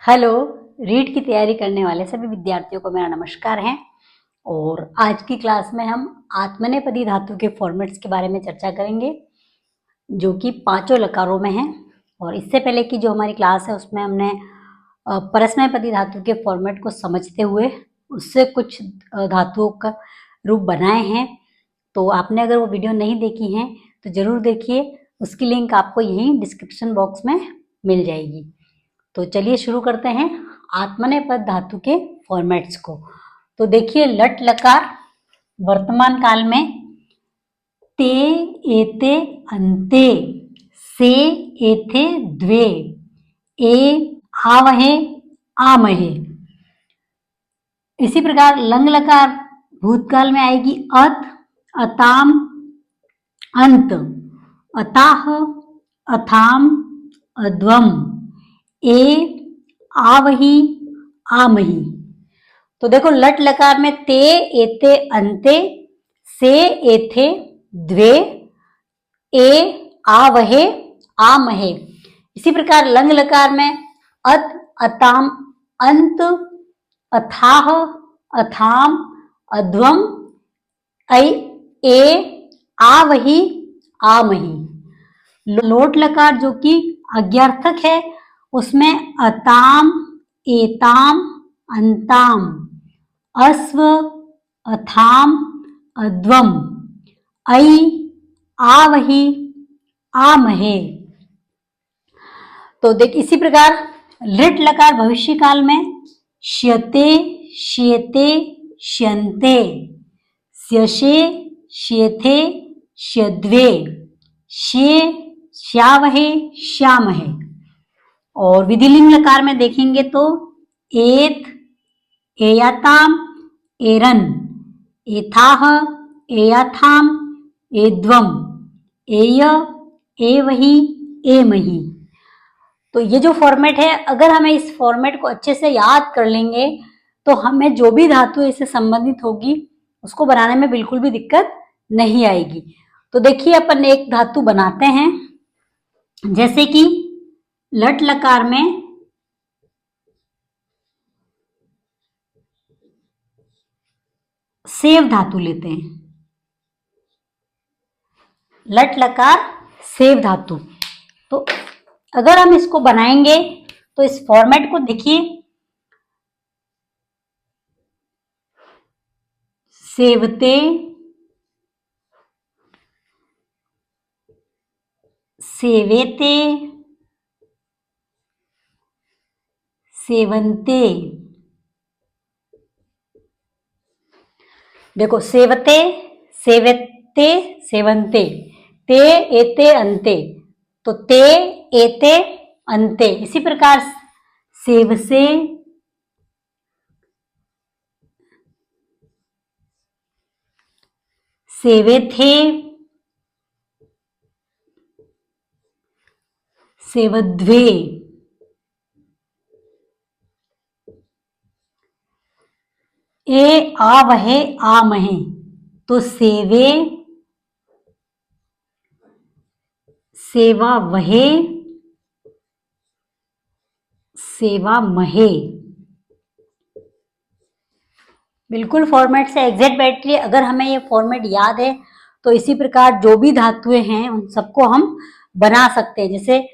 Hello. REET की तैयारी करने वाले सभी विद्यार्थियों को मेरा नमस्कार है। और आज की क्लास में हम आत्मनेपदी धातु के फॉर्मेट्स के बारे में चर्चा करेंगे, जो कि पांचों लकारों में है। और इससे पहले की जो हमारी क्लास है उसमें हमने परस्मैपदी धातु के फॉर्मेट को समझते हुए उससे कुछ धातुओं का रूप बनाए हैं। तो आपने अगर वो वीडियो नहीं देखी है तो जरूर देखिए, उसकी लिंक आपको यहीं डिस्क्रिप्शन बॉक्स में मिल जाएगी। तो चलिए शुरू करते हैं आत्मनेपद धातु के फॉर्मेट्स को। तो देखिए, लट लकार वर्तमान काल में ते एते अन्ते से एथे द्वे ए आवहे आमहे। इसी प्रकार लंग लकार भूतकाल में आएगी अत अताम अंत अताह अथाम अध्वम ए आवही आमही। तो देखो, लट लकार में ते एते अन्ते से एथे द्वे ए आवहे आमहे। इसी प्रकार लंग लकार में अत अताम अंत अथाह अथाम अध्वम ऐ ए आवही आमही। लोट लकार जो कि अज्ञार्थक है, उसमें अताम एताम अंताम अस्व अथाम अध्वम ऐ आवही आमहे। तो देख, इसी प्रकार लिट लकार भविष्य काल में श्यते श्येते श्यन्ते स्यशे श्येथे श्यद्वे शे श्यावहे श्यामहे। और विधिलिंग लकार में देखेंगे तो एत एयाताम एरन एथाह एयाथाम एध्वम एय एवही एमही। तो ये जो फॉर्मेट है, अगर हमें इस फॉर्मेट को अच्छे से याद कर लेंगे तो हमें जो भी धातु इससे संबंधित होगी उसको बनाने में बिल्कुल भी दिक्कत नहीं आएगी। तो देखिए, अपन एक धातु बनाते हैं, जैसे कि लट लकार में सेव धातु लेते हैं। लट लकार सेव धातु। तो अगर हम इसको बनाएंगे तो इस फॉर्मेट को देखिए, सेवते सेवेते सेवंते। देखो, सेवते सेवते सेवंते ते एते अन्ते, तो ते एते अन्ते। इसी प्रकार सेवसे सेवेथे सेवध्वे। ए आवहे आमहे, तो सेवे सेवा वहे सेवा महे। बिल्कुल फॉर्मेट से एग्जैक्ट बैठिए। अगर हमें ये फॉर्मेट याद है तो इसी प्रकार जो भी धातुएं हैं उन सबको हम बना सकते हैं। जैसे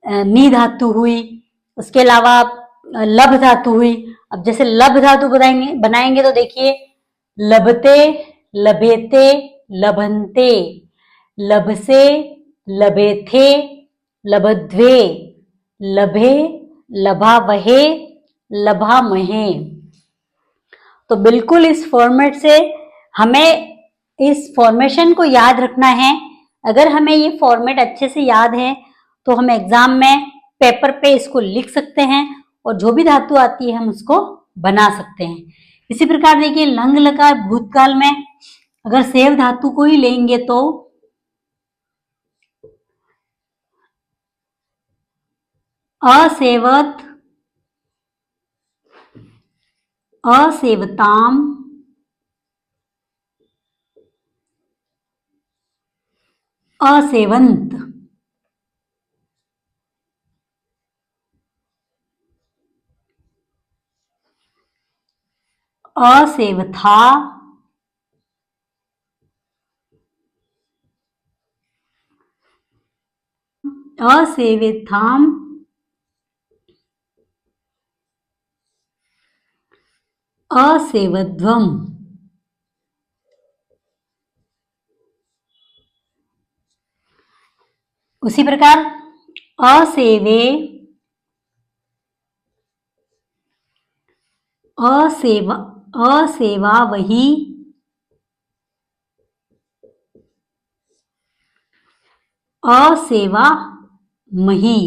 नी धातु हुई, उसके अलावा लभ धातु हुई। अब जैसे लभ धातु बनाएंगे तो देखिए, लभते लभेते लभंते लभसे लभेथे लभध्वे लभे लभावहे लभामहे। तो बिल्कुल इस फॉर्मेट से हमें इस फॉर्मेशन को याद रखना है। अगर हमें ये फॉर्मेट अच्छे से याद है तो हम एग्जाम में पेपर पे इसको लिख सकते हैं और जो भी धातु आती है हम उसको बना सकते हैं। इसी प्रकार देखिए, लंग लकार भूतकाल में अगर सेव धातु को ही लेंगे तो असेवत असेवताम असेवंत। असेवथा, असेवेथाम, असेवध्वम। उसी प्रकार असेवे, असेवा, असेवा वही, असेवा मही।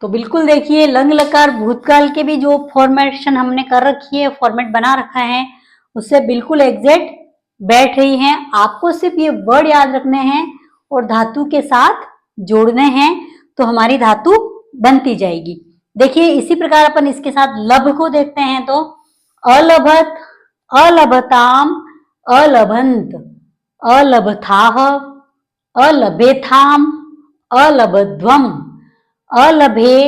तो बिल्कुल देखिए लंग लकार भूतकाल के भी जो फॉर्मेशन हमने कर रखी है, फॉर्मेट बना रखा है, उससे बिल्कुल एग्जैक्ट बैठ रही हैं। आपको सिर्फ ये वर्ड याद रखने हैं और धातु के साथ जोड़ने हैं, तो हमारी धातु बनती जाएगी। देखिए इसी प्रकार अपन इसके साथ लब को देखते हैं, तो अलभत, अलभताम, अलभंत, अलभथाह, अलभेथाम, अलभध्वम, अलभे,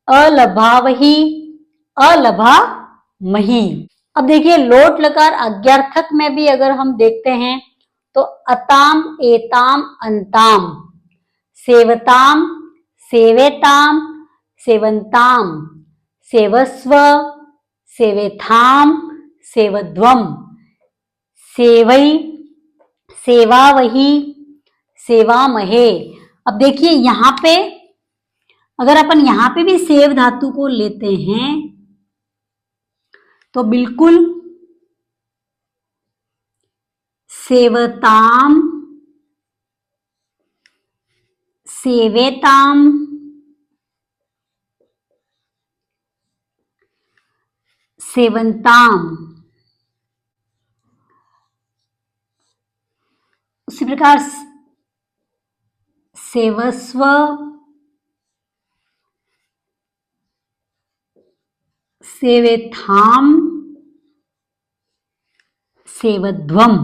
अलभावही, अलभामही। अब देखिए लोट लकार अज्ञार्थक में भी अगर हम देखते हैं तो अताम, एताम, अंताम, सेवताम, सेवेताम, सेवंताम, सेवस्व, सेवेथाम, सेवध्वम, सेवई, सेवावही, सेवामहे। अब देखिए यहां पे अगर अपन यहां पे भी सेव धातु को लेते हैं तो बिल्कुल सेवताम, सेवेताम, सेवंताम, उसी प्रकार सेवस्व, सेवेथाम, सेवध्वम।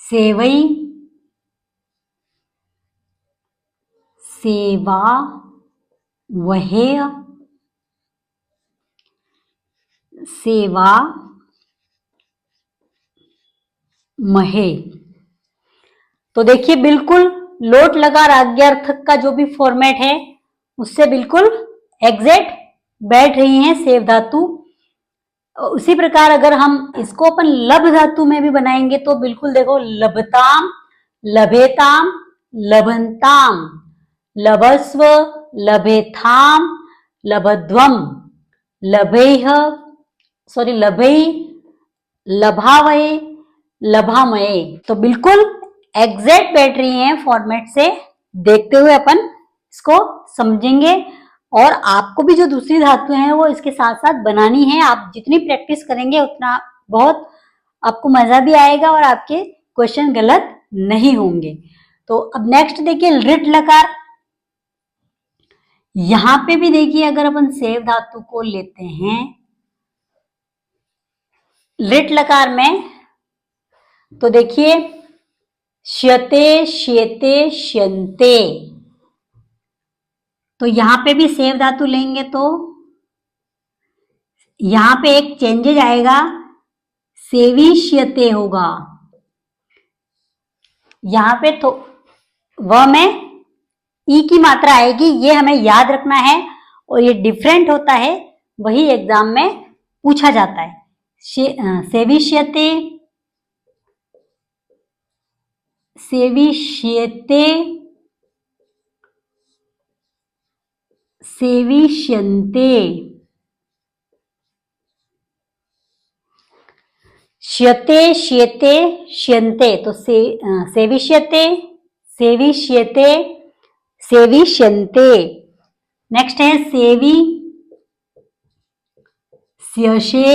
सेवई, सेवा, वहेय, सेवा महे। तो देखिए बिल्कुल लोट लकार आज्ञार्थक का जो भी फॉर्मेट है उससे बिल्कुल एग्जैक्ट बैठ रही हैं सेव धातु। उसी प्रकार अगर हम इसको अपन लब धातु में भी बनाएंगे तो बिल्कुल देखो लभताम, लभेताम, लभंताम, लभस्व, लभेथाम, लभध्वम, लभेह, सॉरी लभई, लभावय, लभामय। तो बिल्कुल एग्जैक्ट बैठ रही हैं फॉर्मेट से देखते हुए अपन इसको समझेंगे। और आपको भी जो दूसरी धातुएं हैं वो इसके साथ साथ बनानी है। आप जितनी प्रैक्टिस करेंगे उतना बहुत आपको मजा भी आएगा और आपके क्वेश्चन गलत नहीं होंगे। तो अब नेक्स्ट देखिए लिट लकार। यहां पे भी देखिए अगर अपन सेव धातु को लेते हैं लिट लकार में तो देखिए श्यते, श्येते, श्यन्ते। तो यहां पे भी सेव धातु लेंगे तो यहां पे एक चेंजेज आएगा, सेविष्यते होगा यहां पे। तो व में ई की मात्रा आएगी, ये हमें याद रखना है और ये डिफरेंट होता है, वही एग्जाम में पूछा जाता है। सेविष्यते, सेविष्यते, सेविष्यन्ते, श्यते, श्येते, श्यन्ते। तो सेविष्यते, सेविष्यते, सेविष्यन्ते। नेक्स्ट है सेवी, स्यशे,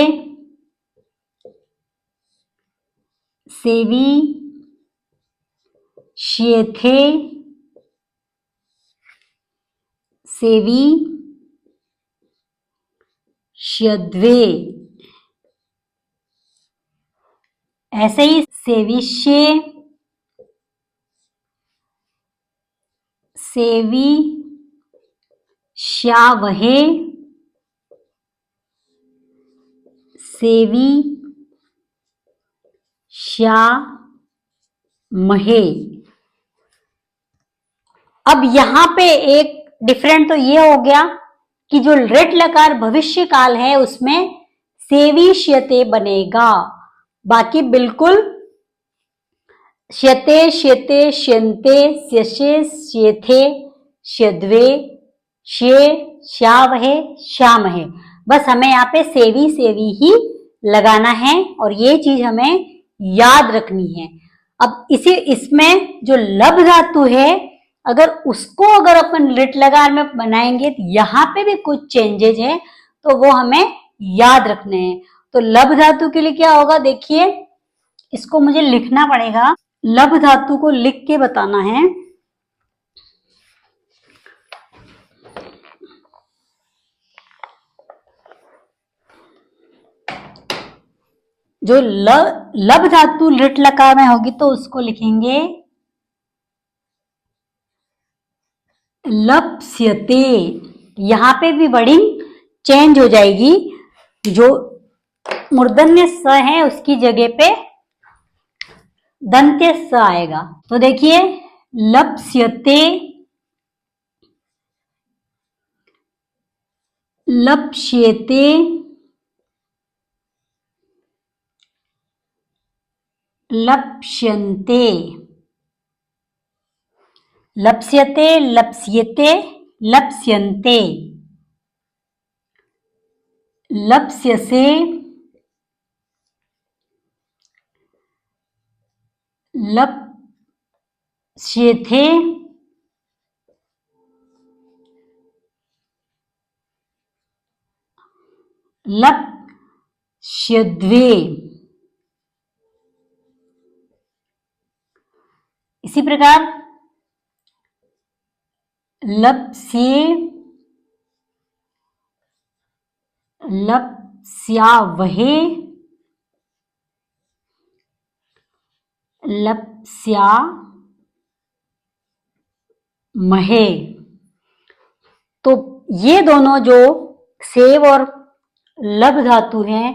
सेवी, श्येथे, सेवी, श्यद्वे। ऐसे ही सेविष्ये, सेविष्यावहे, सेविष्यामहे। अब यहां पे एक डिफरेंट तो ये हो गया कि जो लृट लकार भविष्य काल है उसमें सेविष्यते बनेगा, बाकी बिल्कुल श्यते, श्यते, श्यन्ते, स्यशे, स्येथे, श्यद्वे, श्ये, श्यावहे, श्यामहे। बस हमें यहाँ पे सेवी सेवी ही लगाना है और ये चीज हमें याद रखनी है। अब इसमें जो लब धातु है, अगर उसको अपन लिट लकार में बनाएंगे तो यहाँ पे भी कुछ चेंजेज है, तो वो हमें याद रखने हैं। तो लब धातु के लिए क्या होगा, देखिए इसको मुझे लिखना पड़ेगा, लब धातु को लिख के बताना है। जो लब धातु लिट लकार में होगी तो उसको लिखेंगे लप्स्यते। यहां पे भी वर्डिंग चेंज हो जाएगी, जो मूर्धन्य स है उसकी जगह पे दंत्य स आएगा। तो देखिए लप्स्यते, लप्स्येते, लप्स्यन्ते, लप्स्यते, लप्स्येते, लप्स्यन्ते, लप्स्यसे, लप्स्येथे, लप्स्यद्वे। इसी प्रकार लप्स्ये, लप्स्यावहे, लप्स्यामहे। तो ये दोनों जो सेव और लब धातु हैं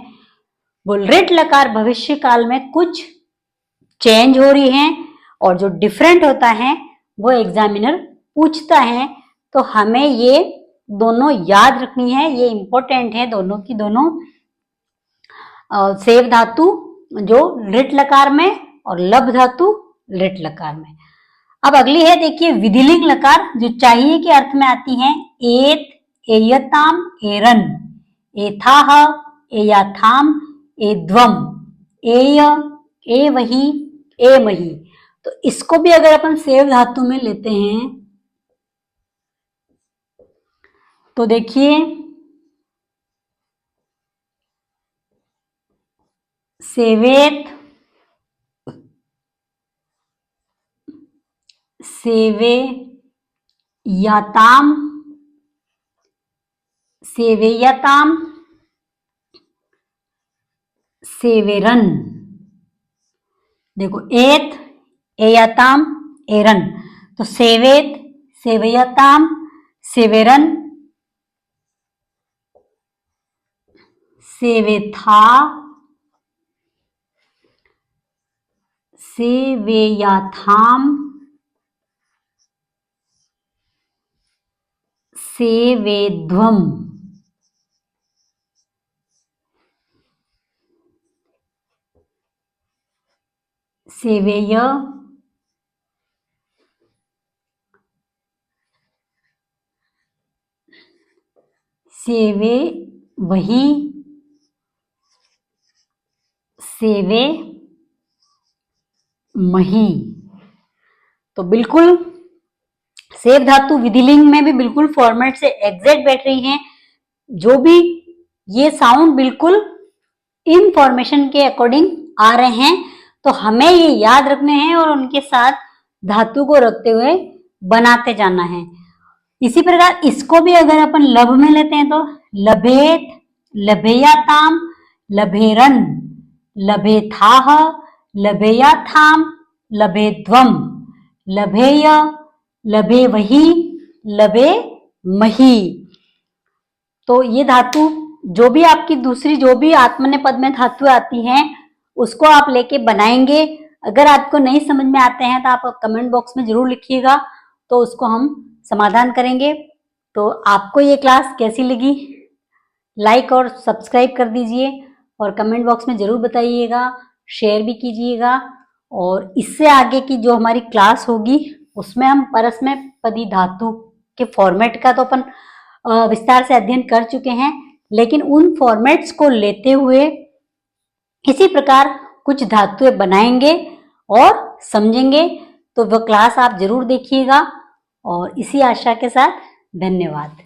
वो लृट लकार भविष्य काल में कुछ चेंज हो रही हैं, और जो डिफरेंट होता है वो एग्जामिनर पूछता है। तो हमें ये दोनों याद रखनी है, ये इंपॉर्टेंट है दोनों की दोनों। सेव धातु जो लृट लकार में और लब धातु लृट लकार में। अब अगली है देखिए विधिलिंग लकार, जो चाहिए के अर्थ में आती है। एत, एयताम, एरन, एथाह, एयाथाम, एध्वम, एय, एवही, एमही। तो इसको भी अगर अपन सेव धातु में लेते हैं तो देखिए सेवेत, सेवेयाताम, सेवेयताम, सेवेरन। देखो एत, एयताम, एरन, तो सेवेत, सेवेयताम, सेवेरन, सेवेथा, सेवेयाथाम, सेवेध्वम, सेवेय, सेवे वही, सेवे मही। तो बिल्कुल सेव धातु विधिलिंग में भी बिल्कुल फॉर्मेट से एग्जैक्ट बैठ रही हैं। जो भी ये साउंड बिल्कुल इन फॉर्मेशन के अकॉर्डिंग आ रहे हैं, तो हमें ये याद रखने हैं और उनके साथ धातु को रखते हुए बनाते जाना है। इसी प्रकार इसको भी अगर अपन लब में लेते हैं तो लभेत, लभेयाताम, लभेरन, लभेथाह, लभेयाथाम, लभेध्वम, लभेय, लभे वही, लभे मही। तो ये धातु जो भी आपकी दूसरी जो भी आत्मनेपद में धातु आती हैं उसको आप लेके बनाएंगे। अगर आपको नहीं समझ में आते हैं तो आप कमेंट बॉक्स में जरूर लिखिएगा, तो उसको हम समाधान करेंगे। तो आपको ये क्लास कैसी लगी, लाइक और सब्सक्राइब कर दीजिए और कमेंट बॉक्स में जरूर बताइएगा, शेयर भी कीजिएगा। और इससे आगे की जो हमारी क्लास होगी उसमें हम परस्मैपदी धातु के फॉर्मेट का तो अपन विस्तार से अध्ययन कर चुके हैं, लेकिन उन फॉर्मेट्स को लेते हुए इसी प्रकार कुछ धातुएं बनाएंगे और समझेंगे। तो वह क्लास आप जरूर देखिएगा और इसी आशा के साथ धन्यवाद।